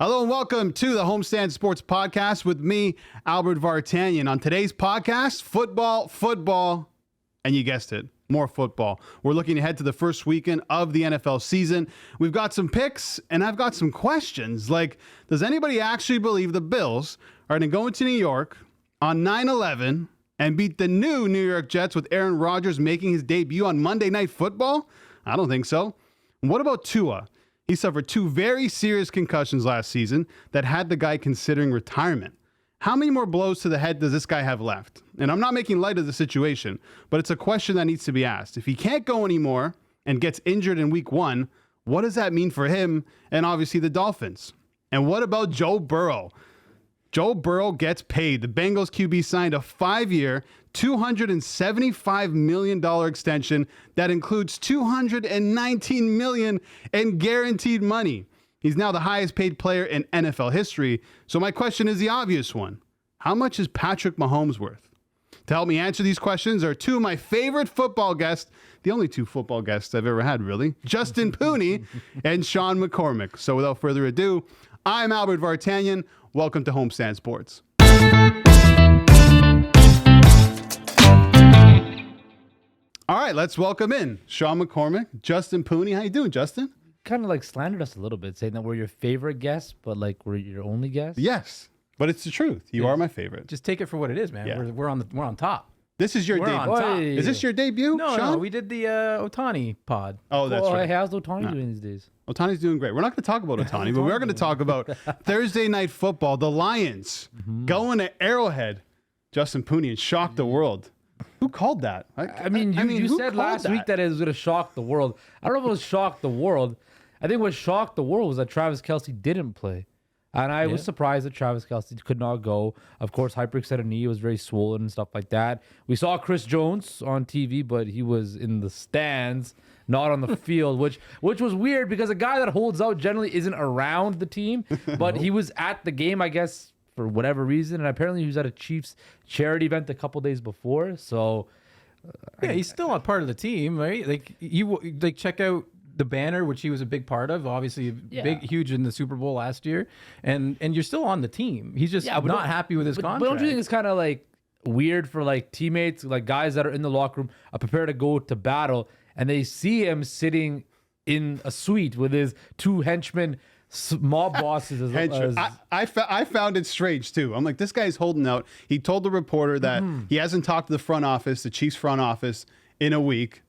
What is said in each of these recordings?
Hello and welcome to the Homestand Sports Podcast with me, Albert Vartanian. On today's podcast, football, and you guessed it, more football. We're looking ahead to the first weekend of the NFL season. We've got some picks, and I've got some questions. Like, does anybody actually believe the Bills are going to go into New York on 9/11 and beat the new New York Jets with Aaron Rodgers making his debut on Monday Night Football? I don't think so. What about Tua? He suffered two very serious concussions last season that had the guy considering retirement. How many more blows to the head does this guy have left? And I'm not making light of the situation, but it's a question that needs to be asked. If he can't go anymore and gets injured in week one, what does that mean for him and obviously the Dolphins? And what about Joe Burrow? Joe Burrow gets paid. The Bengals QB signed a 5-year, $275 million extension that includes $219 million in guaranteed money. He's now the highest paid player in NFL history. So my question is the obvious one. How much is Patrick Mahomes worth? To help me answer these questions are two of my favorite football guests, the only two football guests I've ever had, really, Justin Pooni and Shawn McCormick. So without further ado, I'm Albert Vartanian. Welcome to Homestand Sports. All right, let's welcome in Shawn McCormick, Justin Pooni. How you doing, Justin? Kind of like slandered us a little bit, saying that we're your favorite guest, but like we're your only guest. Yes, but it's the truth. You are my favorite. Just take it for what it is, man. Yeah. We're on top. This is your We're on debut. top. Is this your debut, No, Shawn? no, we did the Otani pod. Oh, that's right. How's Otani doing these days? Otani's doing great. We're not going to talk about Otani, but we are going to talk about Thursday Night Football. The Lions going to Arrowhead. Justin Pooni and shock the world. Who called that? I mean, you who said called last week that it was going to shock the world. I don't know if it was shock the world. I think what shocked the world was that Travis Kelce didn't play. And I was surprised that Travis Kelce could not go. Of course, hyperextended knee was very swollen and stuff like that. We saw Chris Jones on TV, but he was in the stands, not on the field, which was weird because a guy that holds out generally isn't around the team. But he was at the game, I guess, for whatever reason. And apparently he was at a Chiefs charity event a couple days before. So Yeah, he's still a part of the team, right? Like check out the banner, which he was a big part of, obviously huge in the Super Bowl last year, and you're still on the team. He's just not happy with his contract. But don't you think it's kind of like weird for like teammates, like guys that are in the locker room are prepared to go to battle, and they see him sitting in a suite with his two henchmen, mob bosses. I found it strange too. I'm like, this guy's holding out. He told the reporter that he hasn't talked to the front office, the Chiefs front office, in a week.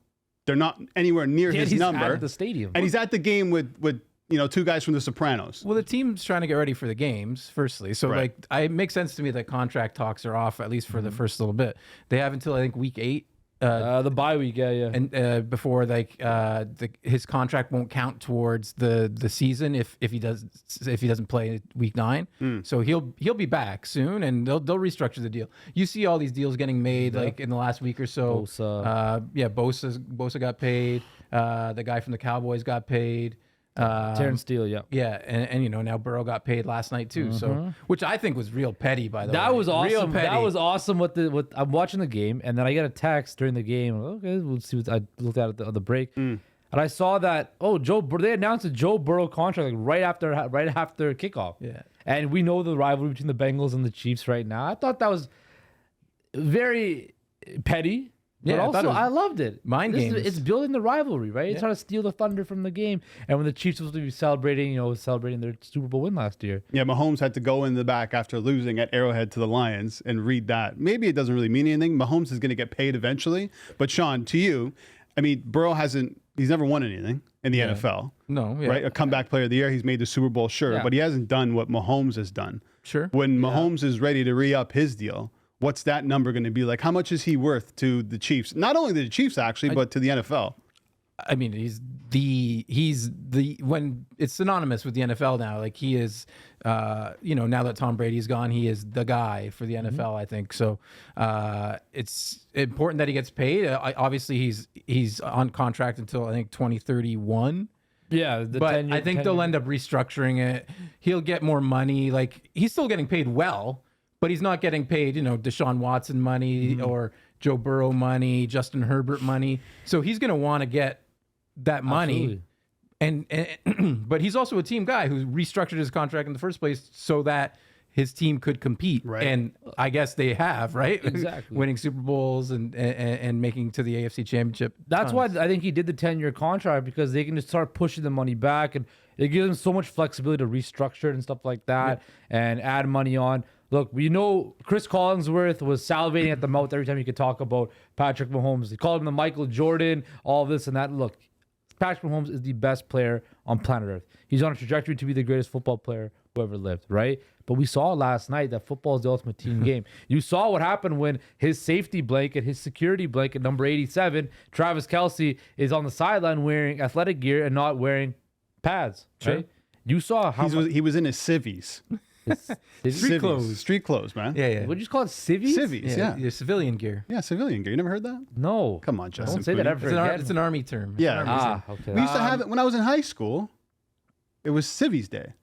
They're not anywhere near his number. At the stadium, and he's at the game with two guys from The Sopranos. Well, the team's trying to get ready for the games, firstly. So, Right. it makes sense to me that contract talks are off, at least for the first little bit. They have until, I think, week 8. the bye week, And before his contract won't count towards the season if he doesn't play week 9. So he'll be back soon, and they'll restructure the deal. You see all these deals getting made like in the last week or so. Bosa got paid. The guy from the Cowboys got paid. Terrence Steele, Yeah, and now Burrow got paid last night too. So, which I think was real petty, by the way. That was awesome. Real petty. That was awesome. What I'm watching the game, and then I get a text during the game. Okay, we'll see. I looked at it on the break, and I saw that they announced a Joe Burrow contract like right after kickoff. Yeah, and we know the rivalry between the Bengals and the Chiefs right now. I thought that was very petty. But also, I loved it. Mind games. It's building the rivalry, right? It's trying to steal the thunder from the game. And when the Chiefs were supposed to be celebrating their Super Bowl win last year. Yeah, Mahomes had to go in the back after losing at Arrowhead to the Lions and read that. Maybe it doesn't really mean anything. Mahomes is going to get paid eventually. But Shawn, to you, I mean, Burrow he's never won anything in the NFL. No, right? A comeback player of the year. He's made the Super Bowl, sure, but he hasn't done what Mahomes has done. Sure. When Mahomes is ready to re-up his deal, what's that number going to be like? How much is he worth to the Chiefs? Not only the Chiefs, actually, but to the NFL. I mean, he's the when it's synonymous with the NFL now. Like he is, now that Tom Brady's gone, he is the guy for the NFL. I think so. It's important that he gets paid. Obviously, he's on contract until I think 2031. Yeah, but I think they'll end up restructuring it. He'll get more money. Like he's still getting paid well, but he's not getting paid, Deshaun Watson money or Joe Burrow money, Justin Herbert money. So he's going to want to get that money. And but he's also a team guy who restructured his contract in the first place so that his team could compete. Right. And I guess they have, right? Exactly. Winning Super Bowls and making to the AFC Championship. That's why I think he did the 10-year contract, because they can just start pushing the money back, and it gives them so much flexibility to restructure it and stuff like that, and add money on. Look, we know Chris Collinsworth was salivating at the mouth every time he could talk about Patrick Mahomes. He called him the Michael Jordan, all this and that. Look, Patrick Mahomes is the best player on planet Earth. He's on a trajectory to be the greatest football player who ever lived, right? But we saw last night that football is the ultimate team game. You saw what happened when his safety blanket, his security blanket, number 87, Travis Kelce, is on the sideline wearing athletic gear and not wearing pads, right? You saw how He was in his civvies. Street clothes. Street clothes, man. Yeah. What'd you just call it? Civvies? Civvies, yeah. Your civilian gear. Yeah, civilian gear. You never heard that? No. Come on, Justin. Don't say that Pooni. ever again. It's an army term. Yeah. Okay. We used to have it when I was in high school. It was Civvies Day.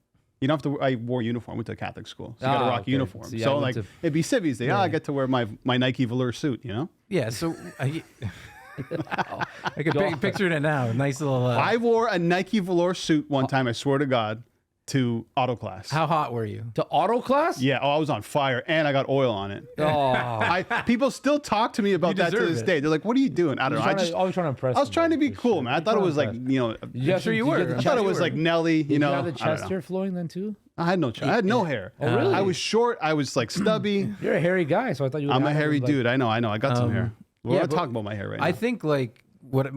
You don't have to. I wore uniform. I went to a Catholic school, so you got to rock okay. uniform. See, I So went like to- it'd be Civvies Day. I get to wear my Nike velour suit. You know. Yeah, so I can picture it now. Nice little. I wore a Nike velour suit one time. I swear to God, to auto class. How hot were you? To auto class? Yeah. Oh, I was on fire, and I got oil on it. Oh. People still talk to me about that to deserve this it. day. They're like, "What are you doing?" I don't know. Always trying to impress. I was trying to be for cool, sure. man. I thought it was like, Yeah, sure you were. I thought it was like Nelly. Did You know, you have the I don't chest know. hair flowing then too? I had no. I had no hair. Oh, really? I was short. I was like stubby. You're a hairy guy, so I thought you would I'm a have hairy like, dude. I know. I got some hair. We're yeah, gonna but talk about my hair right now. I think like what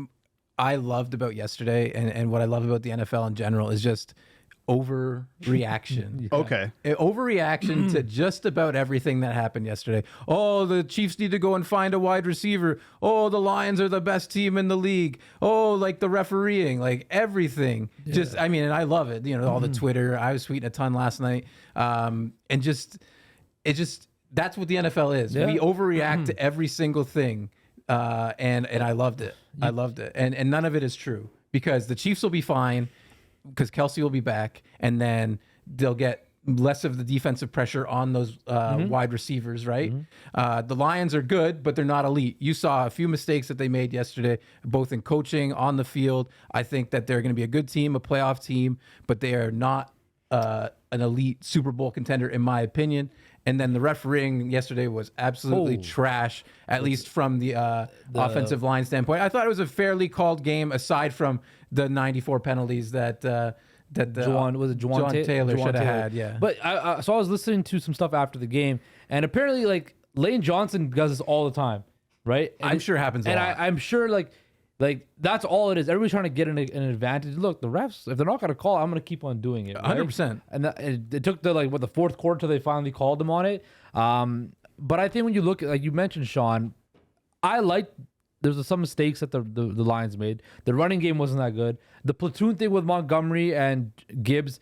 I loved about yesterday and what I love about the NFL in general is just overreaction. Okay. Overreaction to just about everything that happened yesterday. Oh, the Chiefs need to go and find a wide receiver. Oh, the Lions are the best team in the league. Oh, like the refereeing, like everything. Just, I mean, and I love it. You know, all the Twitter. I was tweeting a ton last night. And just, that's what the NFL is. Yeah. We overreact to every single thing. And I loved it. I loved it. And none of it is true because the Chiefs will be fine because Kelce will be back, and then they'll get less of the defensive pressure on those wide receivers, right? The Lions are good, but they're not elite. You saw a few mistakes that they made yesterday, both in coaching, on the field. I think that they're going to be a good team, a playoff team, but they are not an elite Super Bowl contender, in my opinion. And then the refereeing yesterday was absolutely trash, at least from the offensive line standpoint. I thought it was a fairly called game, aside from the 94 penalties that Juwan Taylor should have had. Yeah, But so I was listening to some stuff after the game, and apparently, like Lane Johnson does this all the time, right? And I'm sure it happens a lot. I'm sure like that's all it is. Everybody's trying to get an advantage. Look, the refs, if they're not going to call, I'm going to keep on doing it. 100%. And it took the fourth quarter till they finally called them on it. But I think when you look at, like you mentioned, Shawn, there's some mistakes that the Lions made. The running game wasn't that good. The platoon thing with Montgomery and Gibbs,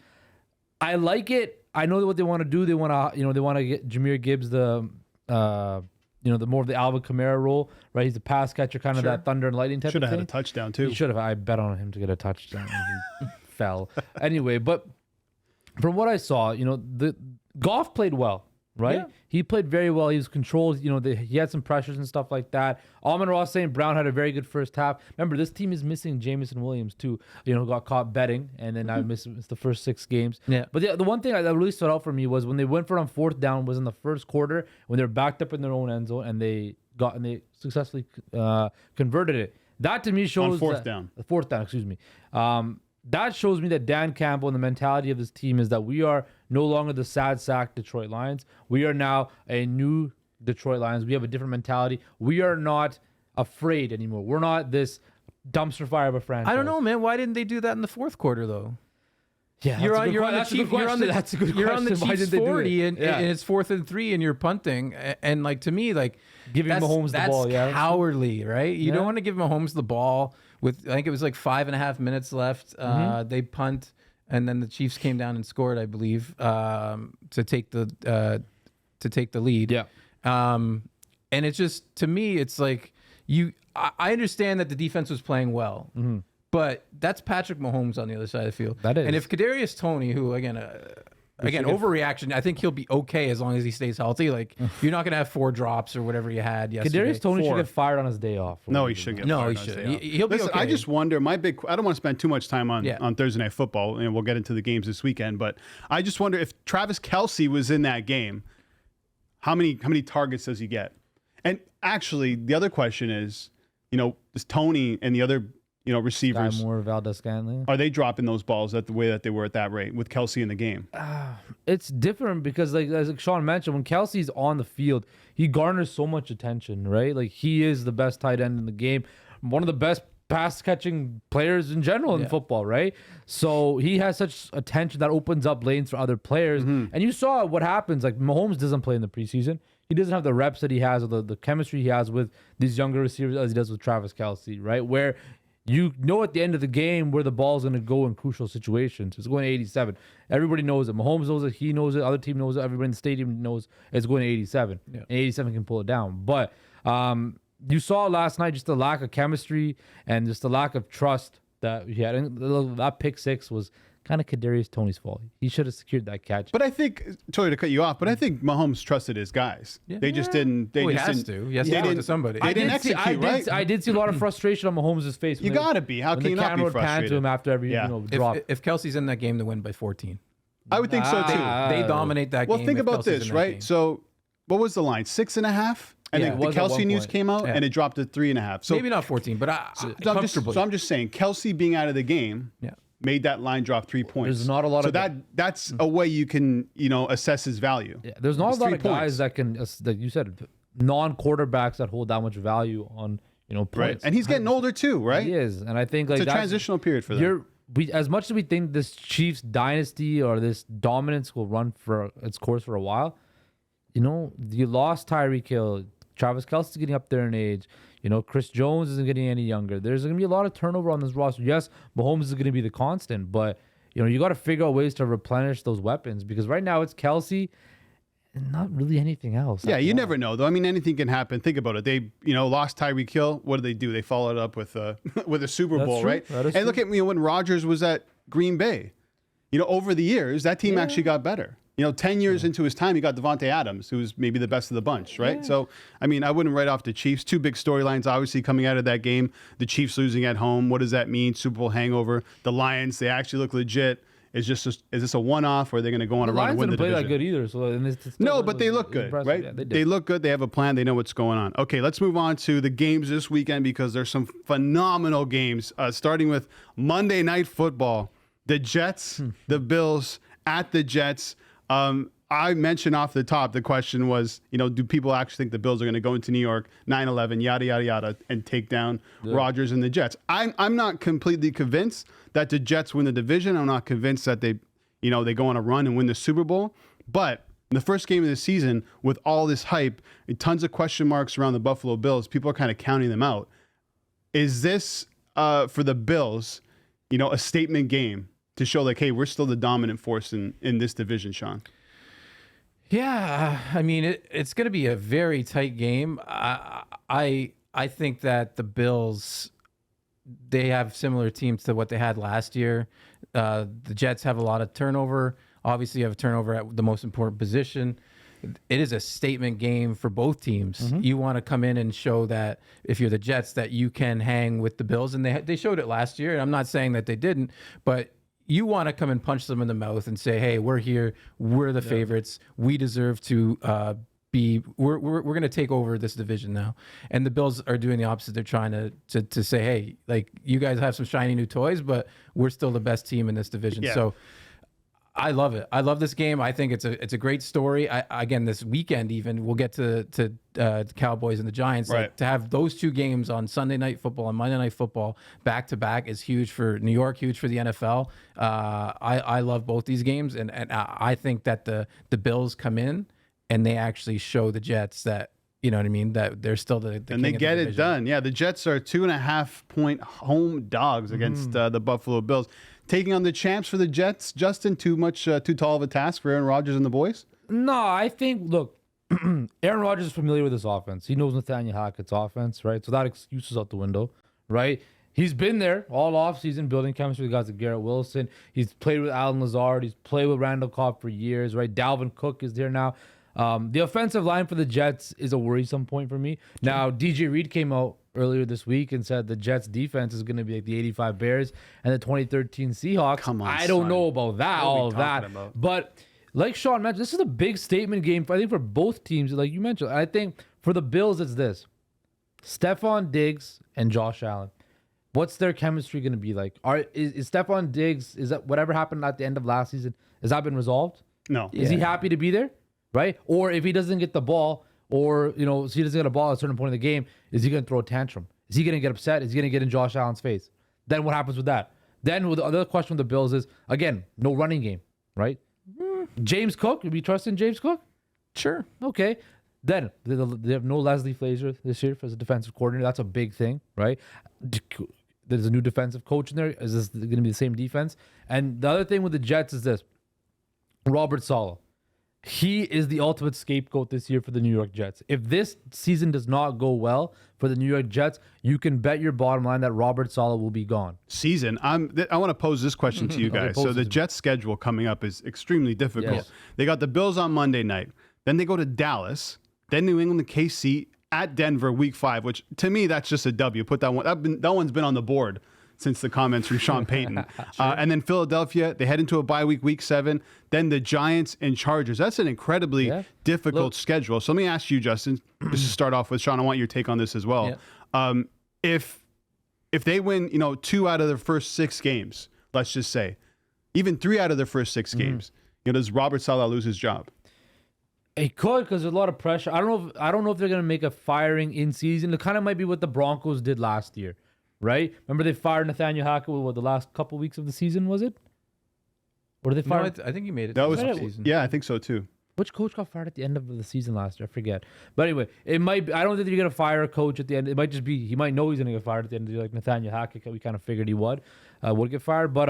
I like it. I know what they want to do. They want to get Jahmyr Gibbs the more of the Alvin Kamara role, right? He's a pass catcher, kind of that thunder and lightning type should of have thing. had a touchdown too. He should have. I bet on him to get a touchdown. He fell. Anyway, but from what I saw, the Goff played well, right? Yeah. He played very well. He was controlled. He had some pressures and stuff like that. Amon-Ra St. Brown had a very good first half. Remember, this team is missing Jameson Williams too. Got caught betting, and then I missed the first 6 games. Yeah. But the one thing that really stood out for me was when they went for it on 4th down was in the first quarter when they were backed up in their own end zone and they successfully converted it. That to me shows On 4th down. The 4th down, excuse me. That shows me that Dan Campbell and the mentality of this team is that we are no longer the sad sack Detroit Lions. We are now a new Detroit Lions. We have a different mentality. We are not afraid anymore. We're not this dumpster fire of a franchise. I don't know, man. Why didn't they do that in the fourth quarter though? Yeah, You're on the Chiefs. That's a good question. You're on the Why Chiefs didn't they do 40, it? and it's 4th and 3, and you're punting. And like to me, like Giving Mahomes the ball, that's cowardly, right? You Yeah. don't want to give Mahomes the ball with. I think it was like 5.5 minutes left. They punt, and then the Chiefs came down and scored, I believe, to take the lead. Yeah. And it's just, to me, it's like I understand that the defense was playing well, but that's Patrick Mahomes on the other side of the field. That is. And if Kadarius Toney, who again, again, overreaction. I think he'll be okay as long as he stays healthy. Like, you're not gonna have 4 drops or whatever you had yesterday. Kadarius Toney should 4. get fired on his day off. No, he shouldn't get No, fired he on his should. day off. He'll be Listen, okay. I just wonder. I don't want to spend too much time on Thursday Night Football, and we'll get into the games this weekend. But I just wonder if Travis Kelce was in that game, how many targets does he get? And actually, the other question is, is Toney and the other receivers, Sky Moore, Valdez-Scantling. are they dropping those balls at the way that they were at that rate with Kelce in the game? It's different because, as Shawn mentioned, when Kelsey's on the field, he garners so much attention, right? Like, he is the best tight end in the game, one of the best pass-catching players in general in football, right? So he has such attention that opens up lanes for other players. And you saw what happens. Like, Mahomes doesn't play in the preseason. He doesn't have the reps that he has or the chemistry he has with these younger receivers as he does with Travis Kelce, right? Where you know at the end of the game where the ball's going to go in crucial situations. It's going to 87. Everybody knows it. Mahomes knows it. He knows it. Other team knows it. Everybody in the stadium knows it's going to 87. Yeah. And 87 can pull it down. But you saw last night just the lack of chemistry and just the lack of trust that he had. And that pick 6 was kind of Kadarius Toney's fault. He should have secured that catch. But I think, sorry to cut you off, but I think Mahomes trusted his guys. Yeah. They just didn't. He has to. He has to go to somebody. They didn't execute, right? I did see a lot of frustration on Mahomes' face. You got to be. How can you not be frustrated? Pan to him after every drop. If Kelsey's in that game, they win by 14. I would think so too. They dominate that game. Well, think about this, right? Game. So, what was the line? 6.5. And then the Kelce news came out, and it dropped to 3.5. So maybe not 14, but comfortably. So I'm just saying, Kelce being out of the game. Yeah. Made that line drop 3 points. There's not a lot of that's a way you can assess his value. Yeah, there's not a lot of guys that can, like you said, non-quarterbacks that hold that much value on points. Right, and he's getting older too, right? He is, and I think it's a transitional period for them. As much as we think this Chiefs dynasty or this dominance will run for its course for a while, you lost Tyreek Hill, Travis Kelce's getting up there in age. Chris Jones isn't getting any younger. There's going to be a lot of turnover on this roster. Yes, Mahomes is going to be the constant, but you got to figure out ways to replenish those weapons because right now it's Kelce and not really anything else. Yeah, you never know though. I mean, anything can happen. Think about it. They lost Tyreek Hill. What did they do? They followed up with a Super Bowl, true. right? And look at when Rodgers was at Green Bay. Over the years, that team actually got better. 10 years into his time, he got Devontae Adams, who's maybe the best of the bunch, right? Yeah. So, I mean, I wouldn't write off the Chiefs. 2 big storylines, obviously, coming out of that game. The Chiefs losing at home. What does that mean? Super Bowl hangover. The Lions, they actually look legit. Is this a one-off, or are they going to go on a run and win the division? Lions didn't play that good either. No, but they look good, right? Yeah, they look good. They have a plan. They know what's going on. Okay, let's move on to the games this weekend because there's some phenomenal games, starting with Monday Night Football. The Jets, the Bills at the Jets. I mentioned off the top, the question was, do people actually think the Bills are going to go into New York, 9/11, yada, yada, yada, and take down Rodgers and the Jets? I'm not completely convinced that the Jets win the division. I'm not convinced that they go on a run and win the Super Bowl. But in the first game of the season, with all this hype, tons of question marks around the Buffalo Bills, people are kind of counting them out. Is this, for the Bills, a statement game to show like, hey, we're still the dominant force in this division, Shawn? Yeah, I mean, it's going to be a very tight game. I think that the Bills, they have similar teams to what they had last year. The Jets have a lot of turnover. Obviously, you have a turnover at the most important position. It is a statement game for both teams. Mm-hmm. You want to come in and show that if you're the Jets, that you can hang with the Bills. And they showed it last year. And I'm not saying that they didn't, but you want to come and punch them in the mouth and say, hey, we're here. We're the favorites. We deserve to we're going to take over this division now. And the Bills are doing the opposite. They're trying to say, hey, like, you guys have some shiny new toys, but we're still the best team in this division. Yeah. So I love it. I love this game. I think it's a great story. Again, this weekend even, we'll get to the Cowboys and the Giants. Right. Like, to have those 2 games on Sunday Night Football and Monday Night Football back to back is huge for New York, huge for the NFL. I love both these games, and I think that the Bills come in and they actually show the Jets that, you know what I mean, that they're still the and king they get of the it done. Yeah, the Jets are 2.5-point home dogs against the Buffalo Bills. Taking on the champs for the Jets, Justin, too tall of a task for Aaron Rodgers and the boys? No, I think, look, Aaron Rodgers is familiar with this offense. He knows Nathaniel Hackett's offense, right? So that excuse is out the window, right? He's been there all offseason building chemistry with guys like Garrett Wilson. He's played with Alan Lazard. He's played with Randall Cobb for years, right? Dalvin Cook is there now. The offensive line for the Jets is a worrisome point for me. Now, DJ Reed came out earlier this week and said the Jets defense is going to be like the 85 Bears and the 2013 Seahawks. Come on, I don't son. know about that, What are we all of that. talking about? But like Shawn mentioned, this is a big statement game, I think, for both teams, like you mentioned. I think for the Bills, it's this. Stephon Diggs and Josh Allen. What's their chemistry going to be like? Is Stephon Diggs, is that whatever happened at the end of last season, has that been resolved? No. Is he happy to be there? Right? Or if he doesn't get the ball, or so he doesn't get a ball at a certain point in the game, is he going to throw a tantrum? Is he going to get upset? Is he going to get in Josh Allen's face? Then what happens with that? Then the other question with the Bills is, again, no running game, right? James Cook, do we trust in James Cook? Sure. Okay. Then they have no Leslie Frazier this year as a defensive coordinator. That's a big thing, right? There's a new defensive coach in there. Is this going to be the same defense? And the other thing with the Jets is this. Robert Saleh. He is the ultimate scapegoat this year for the New York Jets. If this season does not go well for the New York Jets, you can bet your bottom line that Robert Saleh will be gone. I want to pose this question to you Okay, guys. pose So it the to me. Jets' schedule coming up is extremely difficult. Yes. They got the Bills on Monday night. Then they go to Dallas. Then New England, KC, at Denver, Week 5. Which to me, that's just a W. Put that one. That one's been on the board since the comments from Sean Payton. And then Philadelphia, they head into a bye week, Week 7. Then the Giants and Chargers. That's an incredibly difficult schedule. So let me ask you, Justin, just to start off with, Sean, I want your take on this as well. Yeah. If they win, 2 out of their first 6 games, let's just say, even 3 out of their first 6 games, does Robert Saleh lose his job? It could, because there's a lot of pressure. I don't know if they're gonna make a firing in season. It kind of might be what the Broncos did last year, right? Remember they fired Nathaniel Hackett with the last couple weeks of the season, was it? Or did they fire? No, I think he made it. That was season. Yeah, I think so too. Which coach got fired at the end of the season last year? I forget. But anyway, it might be, I don't think you're gonna fire a coach at the end. It might just be he might know he's gonna get fired at the end of the year, like Nathaniel Hackett. We kind of figured he would get fired. But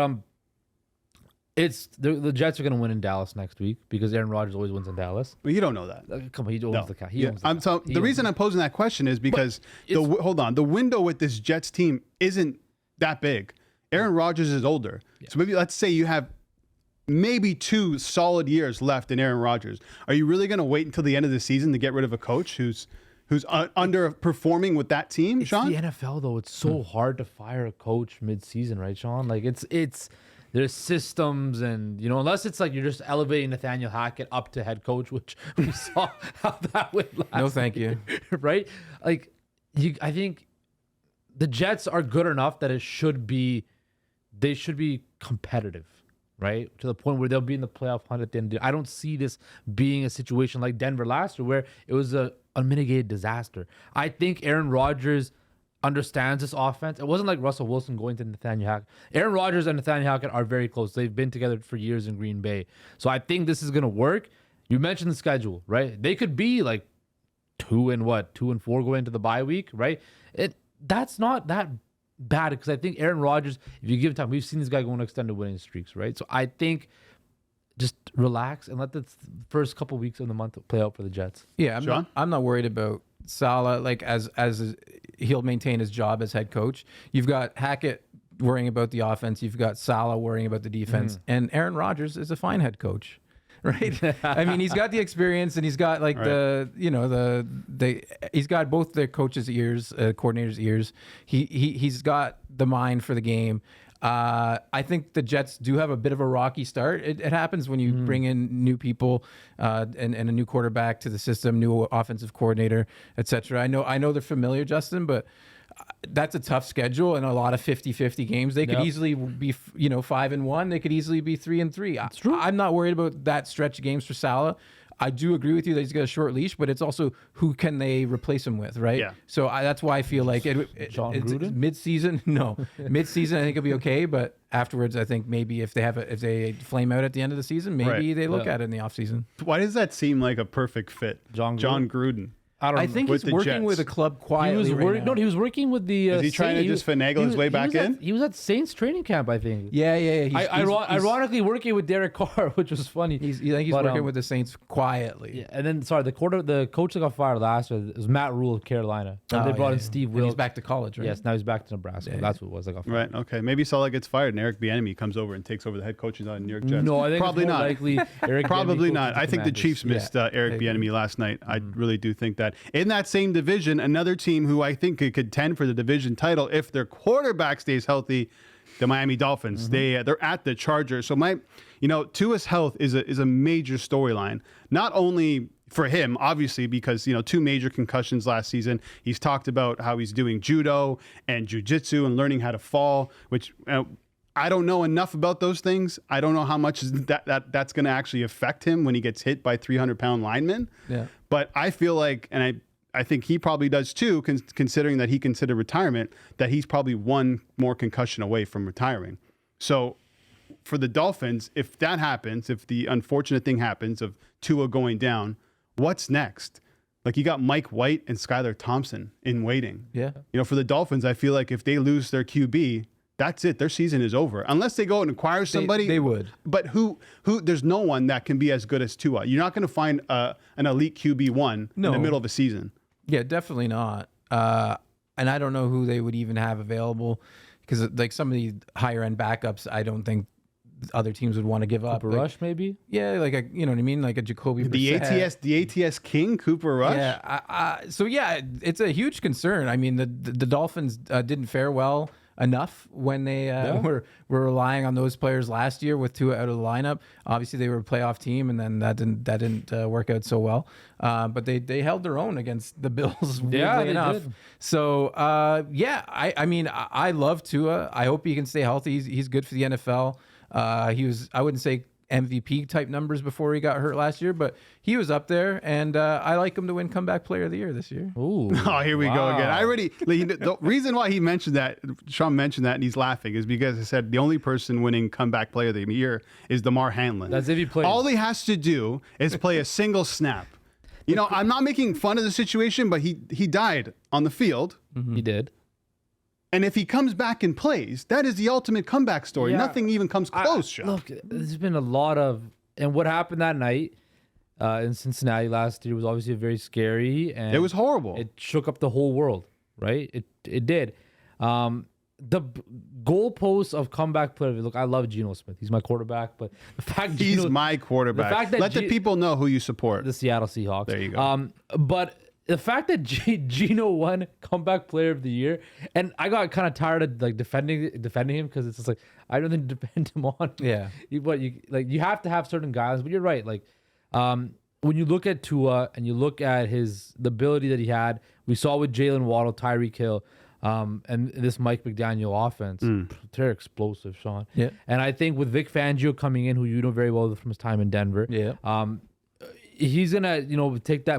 it's the Jets are gonna win in Dallas next week because Aaron Rodgers always wins in Dallas. Well, you don't know that. Come on, he owns the cat. He owns The reason I'm posing that question is because the window with this Jets team isn't that big. Aaron Rodgers is older, so maybe let's say you have maybe 2 solid years left in Aaron Rodgers. Are you really going to wait until the end of the season to get rid of a coach who's underperforming with that team, It's Sean? the NFL though. It's so hard to fire a coach mid-season, right, Sean? Like it's there's systems and unless it's like you're just elevating Nathaniel Hackett up to head coach, which we saw how that went last No, thank year, you. right? Like I think the Jets are good enough that they should be competitive, right? To the point where they'll be in the playoff hunt at the end of the year. I don't see this being a situation like Denver last year where it was a unmitigated disaster. I think Aaron Rodgers understands this offense. It wasn't like Russell Wilson going to Nathaniel Hackett. Aaron Rodgers and Nathaniel Hackett are very close. They've been together for years in Green Bay. So I think this is going to work. You mentioned the schedule, right? They could be like 2 and 4 going into the bye week, right? That's not that bad because I think Aaron Rodgers, if you give him time, we've seen this guy go on extended winning streaks, right? So I think just relax and let the first couple weeks of the month play out for the Jets. Yeah, Shawn? I'm not worried about Saleh. Like as he'll maintain his job as head coach. You've got Hackett worrying about the offense. You've got Saleh worrying about the defense, and Aaron Rodgers is a fine head coach. Right. I mean, he's got the experience and he's got like he's got both the coaches' ears, coordinators' ears. He's got the mind for the game. I think the Jets do have a bit of a rocky start. It happens when you bring in new people and a new quarterback to the system, new offensive coordinator, etc. I know they're familiar, Justin, but that's a tough schedule and a lot of 50-50 games. They could easily be 5-1. They could easily be 3-3. That's true. I'm not worried about that stretch of games for Saleh. I do agree with you that he's got a short leash, but it's also who can they replace him with, right? Yeah. So that's why I feel like it's mid-season. No, mid-season I think it'll be okay, but afterwards I think maybe if they flame out at the end of the season, maybe they look at it in the offseason. Why does that seem like a perfect fit? John Gruden. I don't know. I think With he's the working Jets. with a club He quietly was right now. no, he was working with the. Is he trying to just finagle his way back in? He was at Saints training camp, I think. Yeah. He's, Ironically, working with Derek Carr, which was funny. I think he's working with the Saints quietly. Yeah, and then the coach that got fired last year was Matt Rule of Carolina. And they brought in Steve And Wilks. he's back to college, right? Yes, now he's back to Nebraska. That's what it was. Like Right. Okay. Maybe Saleh gets fired and Eric Bieniemy comes over and takes over the head coaching on New York Jets. No, I think probably it's more not. likely Eric Probably Bieniemy not. coaches I think the Commanders. Chiefs missed Eric Bieniemy last night. I really do think that. In that same division, another team who I think could contend for the division title if their quarterback stays healthy, the Miami Dolphins. They're at the Chargers. So Tua's health is a major storyline. Not only for him, obviously, because 2 major concussions last season. He's talked about how he's doing judo and jiu-jitsu and learning how to fall, which I don't know enough about those things. I don't know how much that's going to actually affect him when he gets hit by 300-pound linemen. Yeah. But I feel like, and I think he probably does too, considering that he considered retirement, that he's probably one more concussion away from retiring. So for the Dolphins, if that happens, if the unfortunate thing happens of Tua going down, what's next? Like you got Mike White and Skylar Thompson in waiting. Yeah. For the Dolphins, I feel like if they lose their QB, that's it. Their season is over. Unless they go and acquire somebody. They would. But who there's no one that can be as good as Tua. You're not going to find an elite QB1 in the middle of a season. Yeah, definitely not. And I don't know who they would even have available because like some of the higher end backups, I don't think other teams would want to give up. Cooper Rush, maybe? Yeah, like you know what I mean? Like a Jacoby The Brissett. the ATS king, Cooper Rush. Yeah. So yeah, it's a huge concern. I mean, the Dolphins didn't fare well enough when they were relying on those players last year with Tua out of the lineup. Obviously, they were a playoff team, and then that didn't work out so well. But they held their own against the Bills. Weirdly enough. Did. So I mean, I love Tua. I hope he can stay healthy. He's good for the NFL. He was, I wouldn't say MVP type numbers before he got hurt last year, but he was up there, and I like him to win Comeback Player of the Year this year. Ooh. Oh, here we go again. The reason why he mentioned that, Shawn mentioned that, and he's laughing, is because I said the only person winning Comeback Player of the Year is Damar Hamlin. That's if he plays. All he has to do is play a single snap. I'm not making fun of the situation, but he died on the field. He did. And if he comes back and plays, that is the ultimate comeback story. Yeah. Nothing even comes close, Shawn. Look, there's been a lot of, and what happened that night in Cincinnati last year was obviously very scary, and It was horrible. It shook up the whole world, right? It did. The goalposts of comeback player. Look, I love Geno Smith. He's my quarterback, but the fact He's my quarterback. the fact that Let the people know who you support. the Seattle Seahawks. There you go. But the fact that Geno won comeback player of the year, and I got kind of tired of like defending him because it's just like I don't think to defend him on. Yeah. You have to have certain guys, but you're right. Like when you look at Tua and you look at the ability that he had, we saw with Jalen Waddle, Tyreek Hill, and this Mike McDaniel offense, they're explosive, Shawn. Yeah. And I think with Vic Fangio coming in, who you know very well from his time in Denver, he's gonna,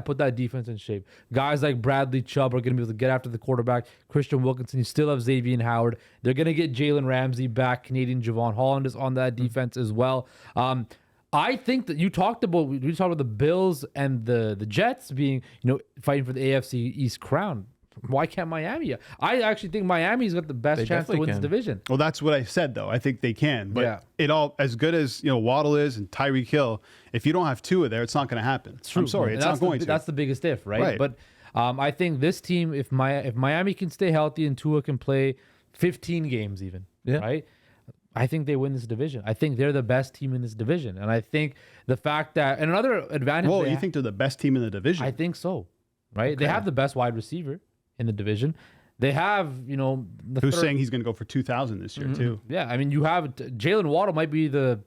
put that defense in shape. Guys like Bradley Chubb are gonna be able to get after the quarterback. Christian Wilkinson, you still have Xavier Howard. They're gonna get Jalen Ramsey back. Canadian Javon Holland is on that defense as well. I think that we talked about the Bills and the Jets being, fighting for the AFC East crown. Why can't Miami? I actually think Miami's got the best chance to win this division. Well, that's what I said, though. I think they can. But it all, as good as Waddle is and Tyreek Hill, if you don't have Tua there, it's not going to happen. True. I'm sorry, it's not going to. That's the biggest if, right? But I think this team, if Miami can stay healthy and Tua can play 15 games even, right? I think they win this division. I think they're the best team in this division. And I think the fact that, and another advantage. Whoa, you think they're the best team in the division? I think so, right? Okay. They have the best wide receiver in the division. They have, who's saying he's going to go for 2,000 this year too? Yeah, I mean, you have Jalen Waddle might be the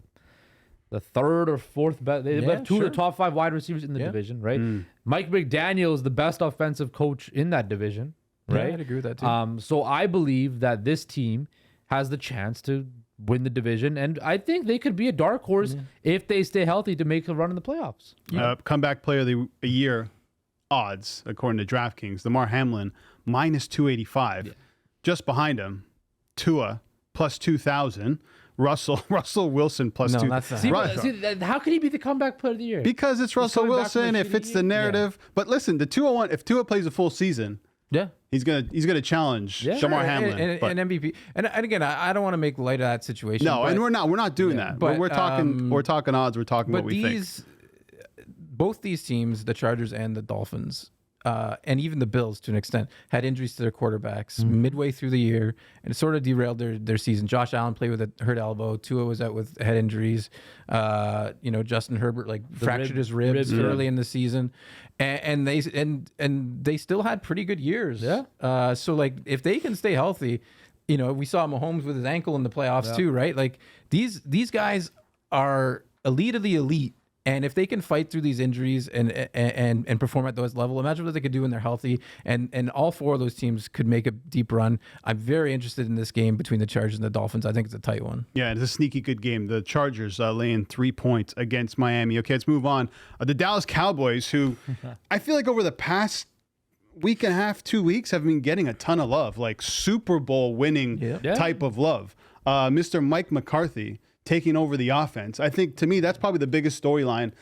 third or fourth best. They have two of the top 5 wide receivers in the division, right? Mike McDaniel is the best offensive coach in that division, right? Yeah, I'd agree with that too. So I believe that this team has the chance to win the division, and I think they could be a dark horse if they stay healthy to make a run in the playoffs. Comeback player of the year odds, according to DraftKings, Damar Hamlin minus 285. Just behind him, Tua plus 2,000. Russell Wilson plus No, two. that's not See, Ru- how could he be the comeback player of the year? because it's Russell coming back from Wilson. a It shitty fits the year. narrative. But listen, the 201. If Tua plays a full season, Yeah. he's gonna challenge Damar Hamlin. and MVP. And again, I don't want to make light of that situation. No, but, and we're not doing that. But but, we're talking odds. We're talking what but we think. both these teams, the Chargers and the Dolphins, and even the Bills to an extent, had injuries to their quarterbacks midway through the year, and it sort of derailed their season. Josh Allen played with a hurt elbow. Tua was out with head injuries. Justin Herbert fractured his ribs early in the season, and they still had pretty good years. Yeah. So if they can stay healthy, we saw Mahomes with his ankle in the playoffs too, right? Like these guys are elite of the elite. And if they can fight through these injuries and perform at those level, imagine what they could do when they're healthy. And all four of those teams could make a deep run. I'm very interested in this game between the Chargers and the Dolphins. I think it's a tight one. Yeah, it's a sneaky good game. The Chargers laying 3 points against Miami. Okay, let's move on. The Dallas Cowboys, who I feel like over the past week and a half, 2 weeks, have been getting a ton of love, like Super Bowl winning type of love. Mr. Mike McCarthy taking over the offense. I think, to me, that's probably the biggest storyline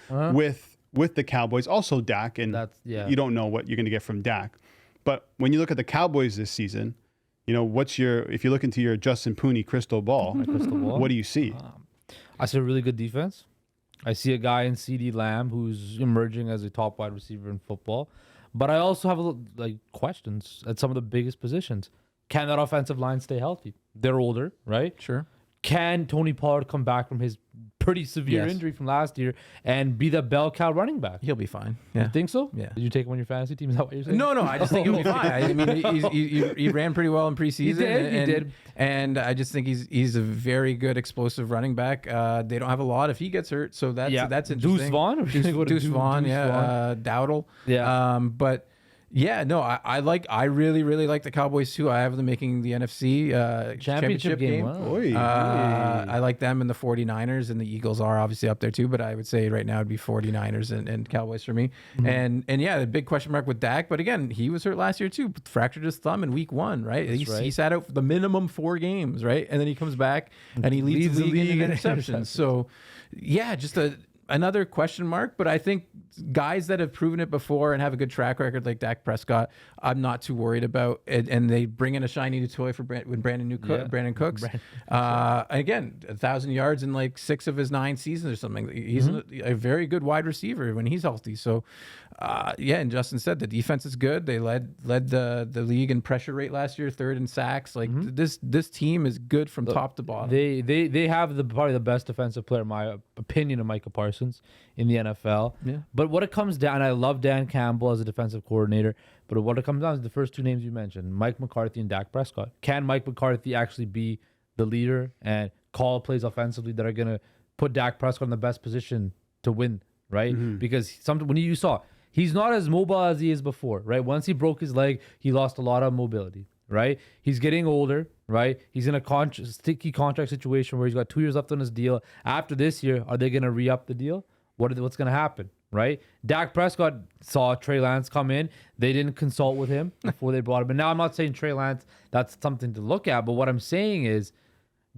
with the Cowboys. Also Dak, and you don't know what you're going to get from Dak. But when you look at the Cowboys this season, if you look into your Justin Pooni crystal ball, what do you see? I see a really good defense. I see a guy in CD Lamb who's emerging as a top wide receiver in football. But I also have questions at some of the biggest positions. Can that offensive line stay healthy? They're older, right? Sure. Can Tony Pollard come back from his pretty severe injury from last year and be the bell cow running back? He'll be fine. Yeah. You think so? Yeah. Did you take him on your fantasy team? Is that what you're saying? No, I just think he'll be fine. I mean, he ran pretty well in preseason. He did. And I just think he's a very good explosive running back. They don't have a lot if he gets hurt, so that's interesting. Deuce Vaughn? Deuce Vaughn, Dowdle. Yeah. But yeah, no, I really, really like the Cowboys too. I have them making the NFC championship game. Wow. I like them and the 49ers, and the Eagles are obviously up there too, but I would say right now it'd be 49ers and Cowboys for me. And yeah, the big question mark with Dak, but again, he was hurt last year too, fractured his thumb in week 1, right? He sat out for the minimum 4 games, right? And then he comes back and he leads the league in interceptions. So yeah, just another question mark, but I think guys that have proven it before and have a good track record like Dak Prescott, I'm not too worried about. And they bring in a shiny new toy for Brandon Cooks. Again, 1,000 yards in 6 of his 9 seasons or something. He's a very good wide receiver when he's healthy. So, and Justin said the defense is good. They led the league in pressure rate last year, 3rd in sacks. This team is good from top to bottom. They have probably the best defensive player, in my opinion, of Micah Parsons in the NFL. Yeah. But what it comes down, I love Dan Campbell as a defensive coordinator, but what it comes down to is the first 2 names you mentioned, Mike McCarthy and Dak Prescott. Can Mike McCarthy actually be the leader and call plays offensively that are going to put Dak Prescott in the best position to win, right? Because when you saw, he's not as mobile as he is before, right? Once he broke his leg, he lost a lot of mobility, right? He's getting older, right? He's in a sticky contract situation where he's got 2 years left on his deal. After this year, are they going to re-up the deal? What's going to happen, right? Dak Prescott saw Trey Lance come in. They didn't consult with him before they brought him in. Now, I'm not saying Trey Lance, that's something to look at, but what I'm saying is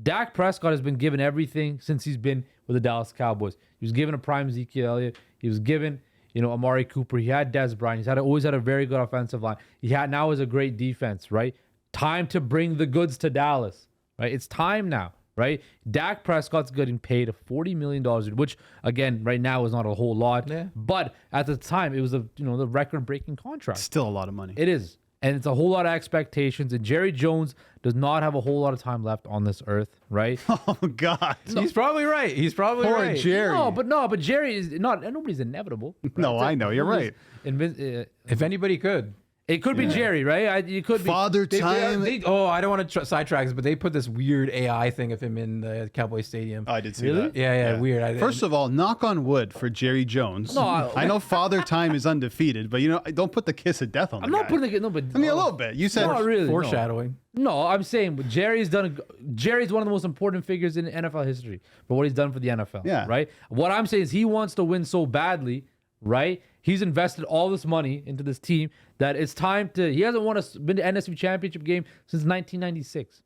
Dak Prescott has been given everything since he's been with the Dallas Cowboys. He was given a prime Ezekiel Elliott. He was given, Amari Cooper. He had Des Bryant. He's always had a very good offensive line. Now is a great defense, right? Time to bring the goods to Dallas, right? It's time now, right? Dak Prescott's getting paid $40 million, which, again, right now is not a whole lot. Yeah. But at the time, it was the record-breaking contract. Still a lot of money. It is. And it's a whole lot of expectations. And Jerry Jones does not have a whole lot of time left on this earth, right? Oh, God. He's probably right. Poor Jerry. But Jerry is not. Nobody's inevitable. Right? No, I know. You're right. If anybody could. It could be Jerry, right? You could Father be. Time. I don't want to sidetrack this, but they put this weird AI thing of him in the Cowboy Stadium. I did see Really? that. Yeah, weird. First of all, knock on wood for Jerry Jones. No, I know Father Time is undefeated, but don't put the kiss of death on I'm the not guy. putting it. No, but I mean, a little bit. You said Not really. foreshadowing. No, I'm saying but Jerry's one of the most important figures in NFL history for what he's done for the NFL. Yeah. Right. What I'm saying is he wants to win so badly. Right. He's invested all this money into this team that it's time to. He hasn't been to NFC Championship game since 1996.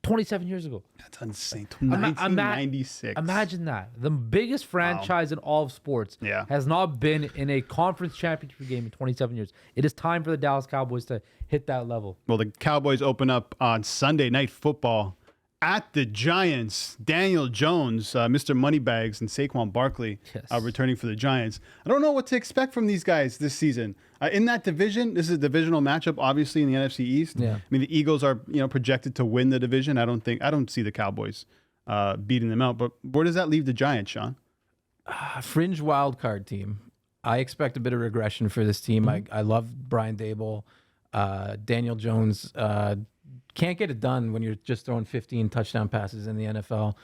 27 years ago. That's insane. Ima- 1996. Imagine that. The biggest franchise in all of sports has not been in a conference championship game in 27 years. It is time for the Dallas Cowboys to hit that level. Well, the Cowboys open up on Sunday Night Football at the Giants. Daniel Jones, Mr. Moneybags, and Saquon Barkley returning for the Giants. I don't know what to expect from these guys this season. In that division, this is a divisional matchup, obviously, in the NFC East. Yeah. I mean, the Eagles are projected to win the division. I don't see the Cowboys beating them out. But where does that leave the Giants, Shawn? Fringe wild card team. I expect a bit of regression for this team. I love Brian Dable. Daniel Jones can't get it done when you're just throwing 15 touchdown passes in the NFL.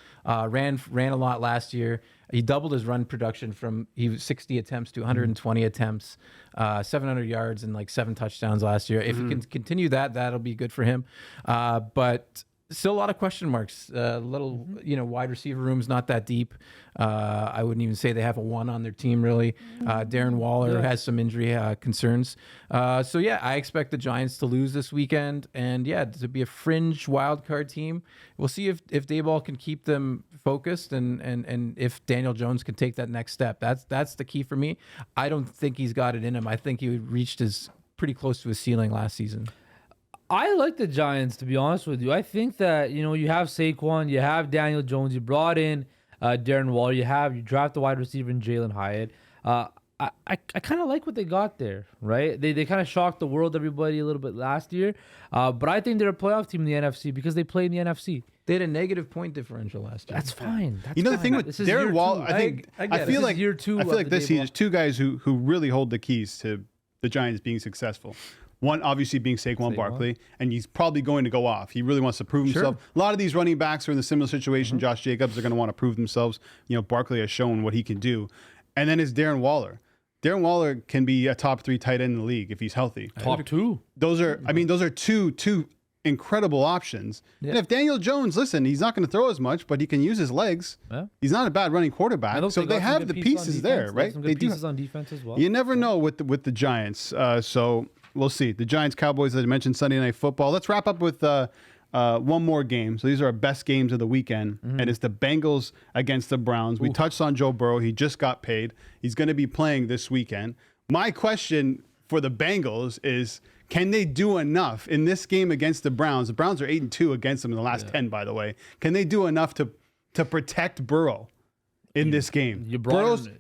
Ran a lot last year. He doubled his run production from 60 attempts to 120 attempts, 700 yards and like 7 touchdowns last year. If he can continue that, that'll be good for him. But still a lot of question marks. Wide receiver room's not that deep. I wouldn't even say they have a 1 on their team, really. Darren Waller has some injury concerns. I expect the Giants to lose this weekend and, to be a fringe wild card team. We'll see if Dayball can keep them focused and if Daniel Jones can take that next step. That's the key for me. I don't think he's got it in him. I think he reached pretty close to his ceiling last season. I like the Giants, to be honest with you. I think that, you have Saquon, you have Daniel Jones, you brought in Darren Waller, you draft the wide receiver in Jalen Hyatt. I kind of like what they got there, right? They kind of shocked the world, everybody, a little bit last year. But I think they're a playoff team in the NFC because they play in the NFC. They had a negative point differential last year. That's fine. The thing with Darren Waller, I feel like year 2. I feel like this season, there's 2 guys who really hold the keys to the Giants being successful. One, obviously, being Saquon Barkley, and he's probably going to go off. He really wants to prove himself. A lot of these running backs are in a similar situation. Josh Jacobs are going to want to prove themselves. Barkley has shown what he can do. And then it's Darren Waller. Darren Waller can be a top 3 tight end in the league if he's healthy. Top 2. Those are two incredible options. Yeah. And if Daniel Jones, listen, he's not going to throw as much, but he can use his legs. Yeah. He's not a bad running quarterback. So they have the pieces there, right? Some good pieces on defense as well. You never know with the Giants. So we'll see. The Giants, Cowboys, as I mentioned, Sunday Night Football. Let's wrap up with one more game. So these are our best games of the weekend, and it's the Bengals against the Browns. We touched on Joe Burrow. He just got paid. He's going to be playing this weekend. My question for the Bengals is, can they do enough in this game against the Browns? The Browns are 8-2 against them in the last 10, by the way. Can they do enough to protect Burrow in this game?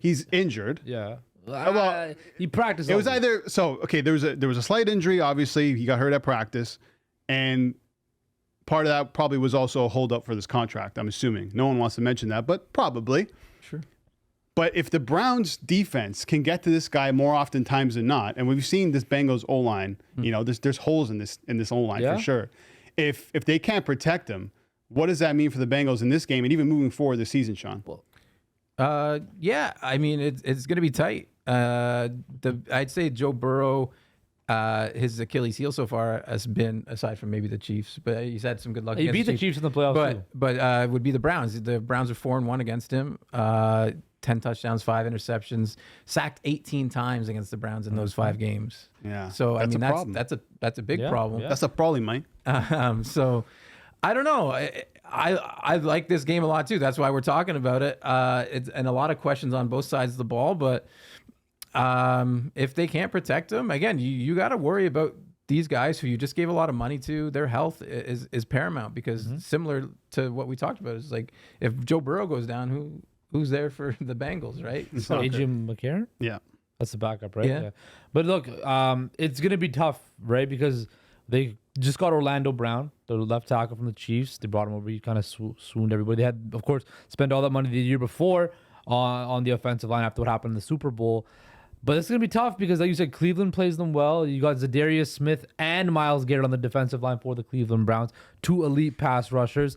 He's injured. Yeah. Well, he practiced. It was either there was a slight injury. Obviously, he got hurt at practice, and part of that probably was also a hold up for this contract. I'm assuming no one wants to mention that, but probably. Sure. But if the Browns defense can get to this guy more often times than not, and we've seen this Bengals O-line, there's holes in this I-line for sure. If they can't protect him, what does that mean for the Bengals in this game and even moving forward this season, Shawn? I mean it's going to be tight. I'd say Joe Burrow, his Achilles heel so far has been, aside from maybe the Chiefs, but he's had some good luck. He beat the Chiefs in the playoffs too. But it would be the Browns. The Browns are 4-1 against him. 10 touchdowns, 5 interceptions, sacked 18 times against the Browns in those 5 games. Yeah. So that's a big problem. That's a problem, Mike. So I don't know. I like this game a lot too. That's why we're talking about it. And a lot of questions on both sides of the ball. But if they can't protect them, again, you got to worry about these guys who you just gave a lot of money to. Their health is paramount because similar to what we talked about, is like if Joe Burrow goes down, who's there for the Bengals, right? So AJ McCarron? Yeah. That's the backup, right? Yeah. But look, it's going to be tough, right? Because they just got Orlando Brown, the left tackle from the Chiefs. They brought him over. He kind of swooned everybody. They had, of course, spent all that money the year before on the offensive line after what happened in the Super Bowl. But it's going to be tough because, like you said, Cleveland plays them well. You got Zadarius Smith and Myles Garrett on the defensive line for the Cleveland Browns, 2 elite pass rushers.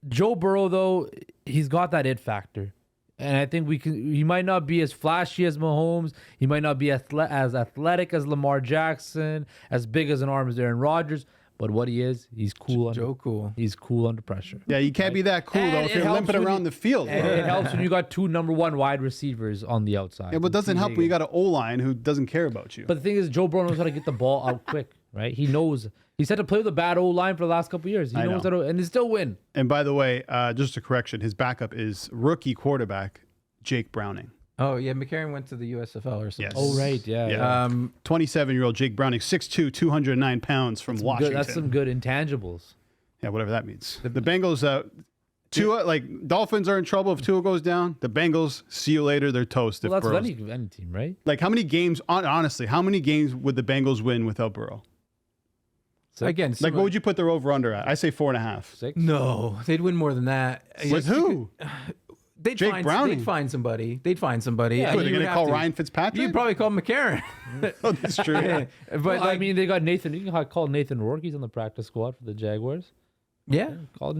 Joe Burrow, though, he's got that it factor. And I think he might not be as flashy as Mahomes. He might not be as athletic as Lamar Jackson, as big as an arm as Aaron Rodgers. But what he is, he's cool. Cool. He's cool under pressure. Yeah, you can't be that cool, though, if you're limping around the field. And it helps when you got 2 number 1 wide receivers on the outside. Yeah, but it doesn't help when you got an O-line who doesn't care about you. But the thing is, Joe Burrow knows how to get the ball out quick. right? He knows. He's had to play with a bad old line for the last couple of years. He knows how to, and they still win. And by the way, just a correction, his backup is rookie quarterback Jake Browning. Oh, yeah. McCarron went to the USFL or something. Yes. Oh, right. Yeah. 27-year-old Jake Browning, 6'2", 209 pounds from Washington. That's some good intangibles. Yeah, whatever that means. The Bengals, Tua, like Dolphins are in trouble if Tua goes down. The Bengals, see you later. They're toast. Well, if that's Burrow's, any team, right? like how many games? Honestly, how many games would the Bengals win without Burrow? So again, Like, what would you put their over/under at? I say 4.5. 6? No, they'd win more than that. With who? Jake Browning. They'd find somebody. They'd find somebody. Yeah, What, they're going to call Ryan Fitzpatrick? You'd probably call McCarron. Oh, that's true. But Well, like, I mean, they got Nathan. You can call Nathan Rourke. He's on the practice squad for the Jaguars. yeah. Call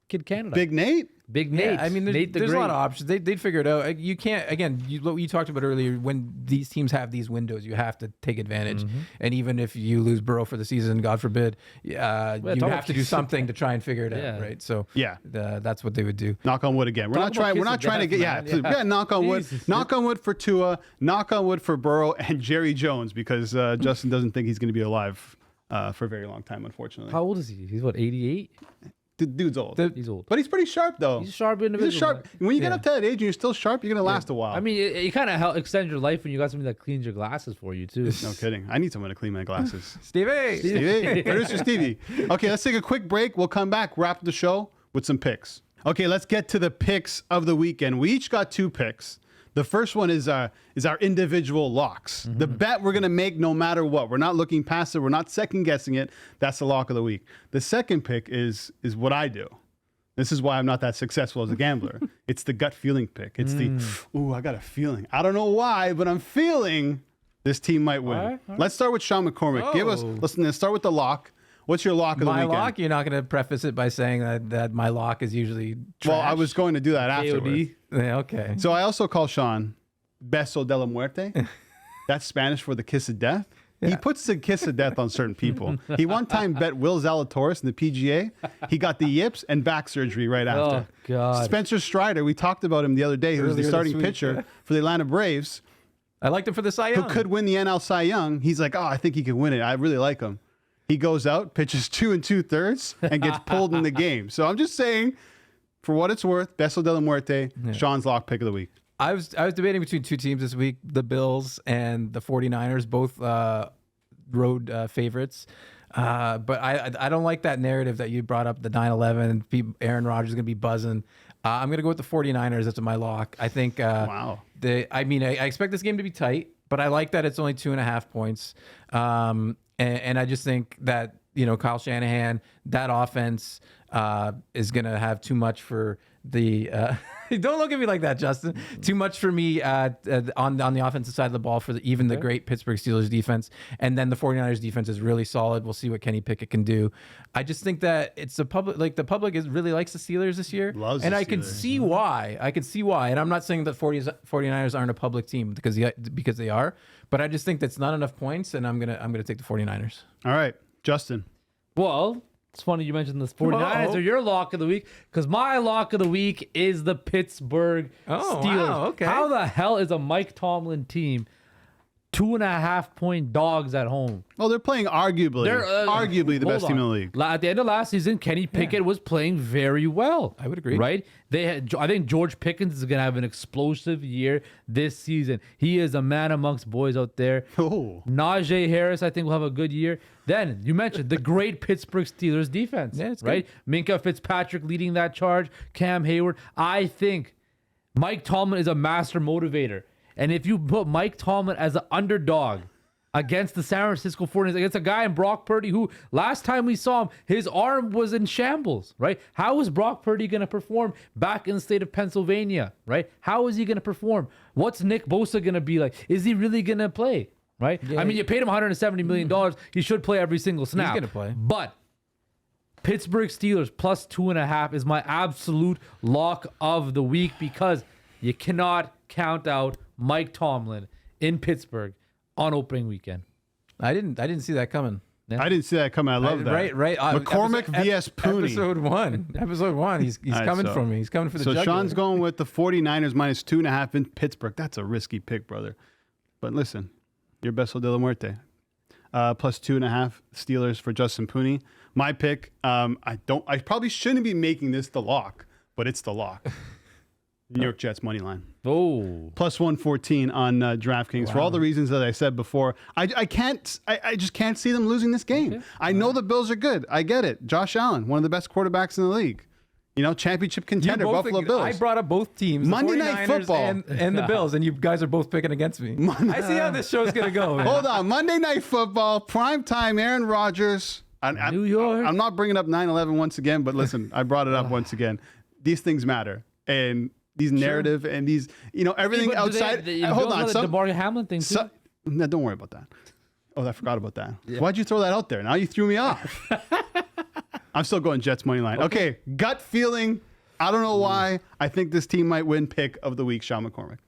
Kid Canada. Big Nate? Big Nate. Yeah, I mean, Nate the there's a lot Great. of options. They'd figure it out. You can't, again, what you talked about earlier, when these teams have these windows, you have to take advantage. And even if you lose Burrow for the season, God forbid, you have to do something to try and figure it out, right? So Yeah. that's what they would do. Knock on wood again. We're not Talk about trying to kiss get of death, man. yeah, knock on wood. Jesus. Knock on wood for Tua, knock on wood for Burrow and Jerry Jones because Justin doesn't think he's going to be alive for a very long time, unfortunately. How old is he? He's what, 88? The dude's old. He's old. But he's pretty sharp though. He's a sharp He's individual. a sharp. When you get up to that age and you're still sharp, you're going to last a while. I mean, you kind of extend your life when you got something that cleans your glasses for you too. No kidding. I need someone to clean my glasses. Stevie! Stevie, producer Stevie. Okay, let's take a quick break. We'll come back, wrap the show with some picks. Okay, let's get to the picks of the weekend. We each got 2 picks. The first one is our individual locks. The bet we're going to make no matter what. We're not looking past it. We're not second guessing it. That's the lock of the week. The second pick is what I do. This is why I'm not that successful as a gambler. It's the gut feeling pick. It's I got a feeling. I don't know why, but I'm feeling this team might win. All right. Let's start with Shawn McCormick. Let's start with the lock. What's your lock of the My weekend? lock, you're not going to preface it by saying that my lock is usually trash. Well, I was going to do that afterwards. Yeah, okay. So I also call Shawn Beso de la Muerte. That's Spanish for the kiss of death. He puts the kiss of death on certain people. He one time bet Will Zalatoris in the PGA. He got the yips and back surgery right after. Oh God. Spencer Strider, we talked about him the other day, who was the Earlier starting this week, pitcher for the Atlanta Braves, I liked him for the Cy who Young. could win the NL Cy Young. He's like, I think he can win it. I really like him. He goes out, pitches 2 2/3, and gets pulled in the game. So I'm just saying, for what it's worth, Beso de la Muerte, Sean's lock pick of the week. I was debating between 2 teams this week, the Bills and the 49ers, both road favorites. But I don't like that narrative that you brought up, the 9-11, Aaron Rodgers is going to be buzzing. I'm going to go with the 49ers. That's my lock. I think Wow. I expect this game to be tight, but I like that it's only 2.5 points. And I just think that, Kyle Shanahan, that offense is going to have too much for the don't look at me like that, Justin. Too much for me on the offensive side of the ball for even the great Pittsburgh Steelers defense. And then the 49ers defense is really solid. We'll see what Kenny Pickett can do. I just think that it's the public really likes the Steelers this year. Loves and the I can Steelers. see why. I can see why. And I'm not saying that 49ers aren't a public team because they are, but I just think that's not enough points, and I'm gonna take the 49ers. All right, Justin. Well, it's funny you mentioned the 49ers are your lock of the week because my lock of the week is the Pittsburgh Oh, Steelers. wow, okay. How the hell is a Mike Tomlin team 2.5 point dogs at home? Well, they're playing arguably the best team in the league. At the end of last season, Kenny Pickett was playing very well. I would agree. Right? I think George Pickens is going to have an explosive year this season. He is a man amongst boys out there. Oh. Najee Harris, I think, will have a good year. Then you mentioned the great Pittsburgh Steelers defense. Yeah, it's right? good. Minka Fitzpatrick leading that charge. Cam Hayward. I think Mike Tomlin is a master motivator. And if you put Mike Tomlin as an underdog against the San Francisco 49ers, against a guy in Brock Purdy who last time we saw him, his arm was in shambles, right? How is Brock Purdy going to perform back in the state of Pennsylvania, right? How is he going to perform? What's Nick Bosa going to be like? Is he really going to play, right? Yeah. I mean, you paid him $170 million. He should play every single snap. He's gonna play. But Pittsburgh Steelers plus 2.5 is my absolute lock of the week because you cannot count out Mike Tomlin in Pittsburgh on opening weekend. I didn't see that coming. I didn't see that coming. I love that. Right. McCormick vs. Pooni. Episode one. He's All right, coming so- for me. He's coming for the So jugular. Sean's going with the 49ers minus 2.5 in Pittsburgh. That's a risky pick, brother. But listen, you're Beso de la Muerte. plus 2.5 Steelers for Justin Pooni. My pick, I probably shouldn't be making this the lock, but it's the lock. New York Jets money line. Oh, Plus 114 on DraftKings for all the reasons that I said before. I just can't see them losing this game. Okay. I know the Bills are good. I get it. Josh Allen, one of the best quarterbacks in the league. Championship contender, Buffalo Bills. I brought up both teams, Monday Night 49ers Football. and the Bills, and you guys are both picking against me. I see how this show's gonna go. Man. Hold on. Monday Night Football, prime time, Aaron Rodgers. New York. I'm not bringing up 9/11 once again, but listen, I brought it up once again. These things matter. And these narrative and these, everything outside. Hold on. The DeMar Hamlin thing too. No, don't worry about that. Oh, I forgot about that. Yeah. Why'd you throw that out there? Now you threw me off. I'm still going Jets money line. Okay. Gut feeling. I don't know why. I think this team might win. Pick of the week, Shawn McCormick.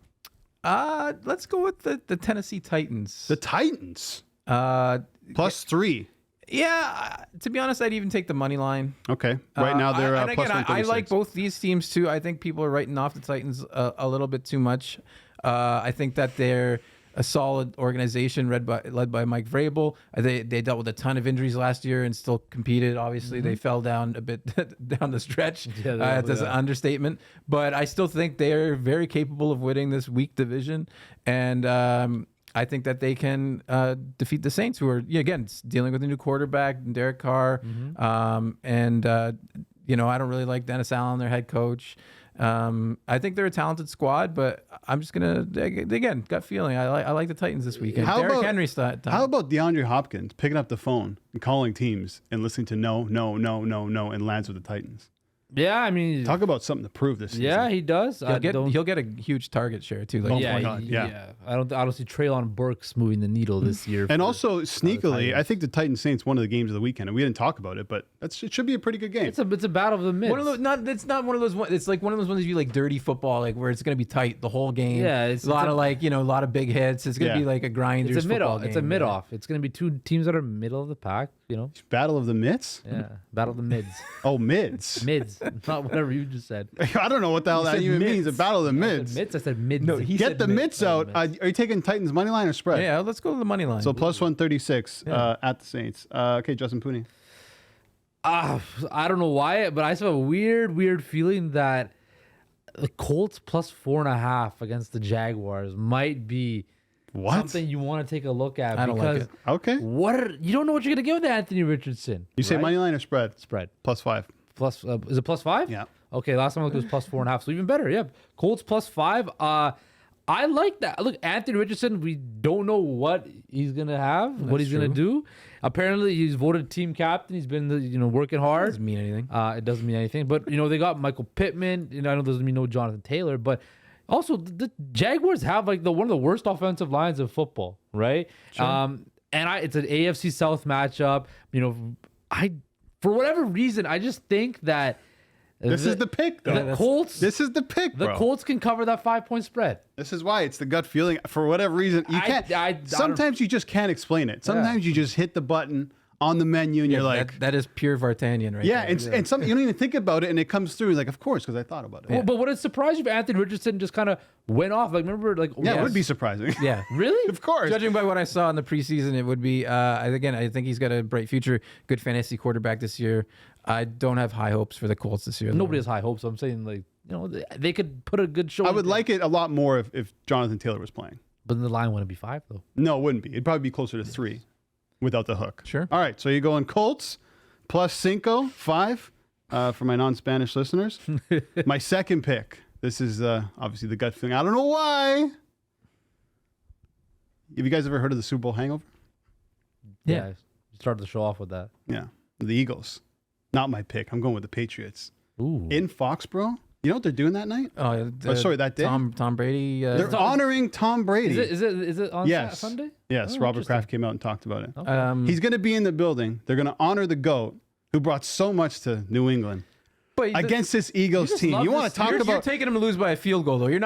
Let's go with the Tennessee Titans. The Titans. Plus 3. Yeah, to be honest, I'd even take the money line. Okay. Right now they're and plus again, 136. I like both these teams too. I think people are writing off the Titans a little bit too much. I think that they're a solid organization led by Mike Vrabel. They dealt with a ton of injuries last year and still competed. Obviously, they fell down a bit down the stretch. That's an understatement. But I still think they're very capable of winning this weak division. And I think that they can defeat the Saints, who are, again, dealing with a new quarterback, Derek Carr. I don't really like Dennis Allen, their head coach. I think they're a talented squad, but I'm just going to, again, gut feeling. I like the Titans this weekend. How Derrick about Henry's How about DeAndre Hopkins picking up the phone and calling teams and listening to no, and lands with the Titans? Yeah, I mean, talk about something to prove this season. Yeah, he does. He'll get a huge target share too. Like, my God, yeah. I don't see Treylon Burks moving the needle this year. And also sneakily, I think the Titans Saints one of the games of the weekend, and we didn't talk about it, but it should be a pretty good game. It's a battle of the mids. It's not one of those. It's like one of those ones you like dirty football, like where it's going to be tight the whole game. Yeah, a lot of big hits. It's going to be like a grinder. It's a mid-off. It's a mid-off. It's going to be two teams that are middle of the pack. Battle of the mids. Yeah, battle of the mids. Oh, mids. Mids, not whatever you just said. I don't know what the hell that even means. A battle of the mids. I said mids. No, get the mids out. Are you taking Titans money line or spread? Yeah, let's go to the money line. So plus 136 at the Saints. Okay, Justin Pooni. I don't know why, but I just have a weird feeling that the Colts plus 4.5 against the Jaguars might be something you want to take a look at. I don't like it. Okay. You don't know what you're gonna get with Anthony Richardson. You say money line or spread? Spread. Plus 5. Plus is it plus 5? Yeah. Okay, last time I looked it was plus 4.5, so even better. Yep. Colts plus 5. I like that. Look, Anthony Richardson, we don't know what he's gonna have, what he's gonna do. Apparently, he's voted team captain. He's been working hard. Doesn't mean anything. It doesn't mean anything. But they got Michael Pittman. I know doesn't mean no Jonathan Taylor, but also the Jaguars have like one of the worst offensive lines of football, right? Sure. It's an AFC South matchup. For whatever reason, I just think that this is the pick, though. The Colts. This is the pick, bro. The Colts can cover that 5-point spread. This is why it's the gut feeling. For whatever reason, you can't. Sometimes you just can't explain it. Sometimes you just hit the button on the menu and you're like, that is pure Vartanian, right? Yeah, and some you don't even think about it, and it comes through. Like, of course, because I thought about it. Well, but would it surprise you if Anthony Richardson just kind of went off? Like, remember, like, yeah, it would be surprising. Yeah, really? Of course. Judging by what I saw in the preseason, it would be. I think he's got a bright future. Good fantasy quarterback this year. I don't have high hopes for the Colts this year. Nobody has high hopes. I'm saying, like, they could put a good show. I would like it a lot more if Jonathan Taylor was playing. But the line wouldn't be 5, though. No, it wouldn't be. It'd probably be closer to 3 without the hook. Sure. All right, so you're going Colts plus 5 for my non-Spanish listeners. My second pick. This is obviously the gut feeling. I don't know why. Have you guys ever heard of the Super Bowl hangover? Yeah. You started the show off with that. Yeah. The Eagles. Not my pick. I'm going with the Patriots. Ooh. In Foxborough. You know what they're doing that night? Sorry, that day? Tom Brady. They're honoring Tom Brady. Is it on Sunday? Yes. Robert Kraft came out and talked about it. Okay. He's going to be in the building. They're going to honor the GOAT who brought so much to New England. Against this Eagles team. You want to talk about... You're taking them to lose by a field goal, though. You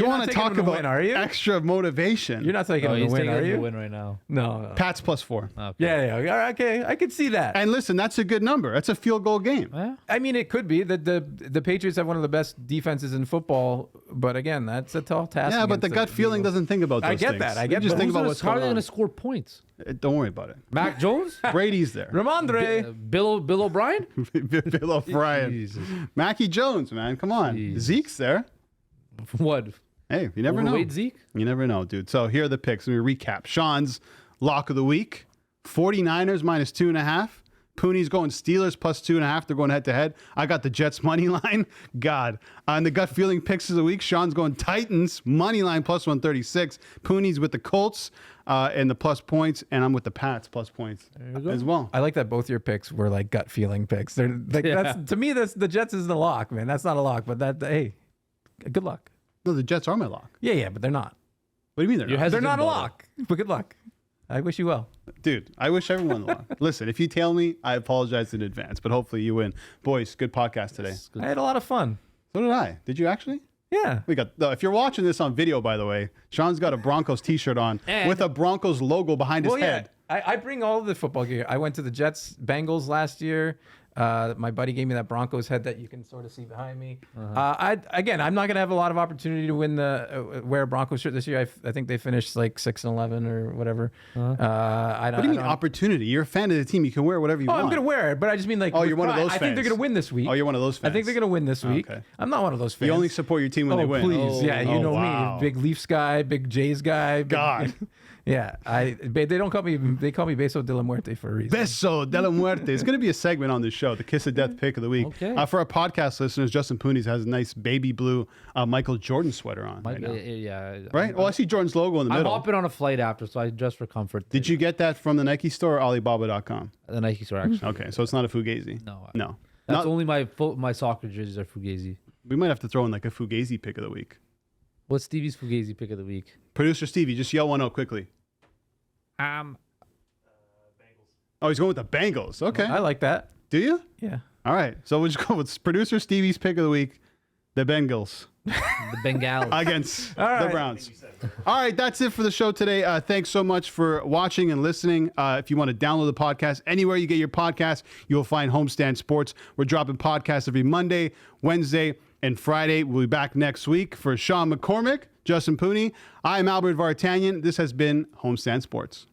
want to talk about win, are you? Extra motivation. You're not taking them to win, are you? To win right now. No. Pats plus 4. Okay. Yeah. Okay, I could see that. And listen, that's a good number. That's a field goal game. Yeah. I mean, it could be that the Patriots have one of the best defenses in football, but again, that's a tall task. Yeah, but the gut feeling doesn't think about those things. I get that. Just think about what's How are going they on. going to score points? Don't worry about it. Mac Jones? Brady's there. Ramondre. Bill O'Brien? Bill O'Brien. Jesus. Mackie Jones, man. Come on. Jesus. Zeke's there. What? Hey, you never know. Overweight Zeke? You never know, dude. So here are the picks. Let me recap. Shawn's lock of the week. 49ers minus 2.5. Pooni's going Steelers plus 2.5. They're going head to head. I got the Jets money line. God. And the gut feeling picks of the week. Shawn's going Titans money line plus 136. Pooni's with the Colts and the plus points, and I'm with the Pats plus points as well. I like that both your picks were like gut feeling picks. They're like, that's, to me, that's the Jets isn't a lock, man. That's not a lock, but hey, good luck. No, the Jets are my lock. Yeah, but they're not. What do you mean they're not? They're not a lock, but good luck. I wish you well. Dude, I wish everyone the luck. Listen, if you tail me, I apologize in advance, but hopefully you win. Boys, good podcast today. I had a lot of fun. So did I. Did you actually? Yeah. We got. If you're watching this on video, by the way, Shawn's got a Broncos T-shirt on with a Broncos logo behind his head. I bring all of the football gear. I went to the Jets Bengals last year. My buddy gave me that Broncos head that you can sort of see behind me. I'm not gonna have a lot of opportunity to win the wear a Broncos shirt this year. I think they finished like 6-11 or whatever. What do you mean opportunity? You're a fan of the team. You can wear whatever you want. I'm gonna wear it, but I just mean like. Oh, you're one of those fans. I think they're gonna win this week. Oh, you're one of those fans. I think they're gonna win this week. Okay. I'm not one of those fans. You only support your team when they win. Please, yeah, you know wow. me, big Leafs guy, big Jays guy. God. Yeah, they don't call me. They call me Beso de la Muerte for a reason. Beso de la Muerte. It's going to be a segment on this show, the Kiss of Death pick of the week. Okay. For our podcast listeners, Justin Poonies has a nice baby blue Michael Jordan sweater on right now. Yeah. Right? Well, I see Jordan's logo in the I'm middle. hopping on a flight after, so I dress for comfort. Did you get that from the Nike store or Alibaba.com? The Nike store, actually. Okay, so it's not a Fugazi. No. That's only my soccer jerseys are Fugazi. We might have to throw in like a Fugazi pick of the week. What's Stevie's Fugazi pick of the week? Producer Stevie, just yell one out quickly. Bengals. Oh, he's going with the Bengals. Okay. I like that. Do you? Yeah. All right. So we'll just go with producer Stevie's pick of the week, the Bengals. The Bengals. Against the Browns. All right, that's it for the show today. Thanks so much for watching and listening. If you want to download the podcast, anywhere you get your podcast, you'll find Homestand Sports. We're dropping podcasts every Monday, Wednesday, and Friday. We'll be back next week. For Shawn McCormick, Justin Pooni, I'm Albert Vartanian. This has been Homestand Sports.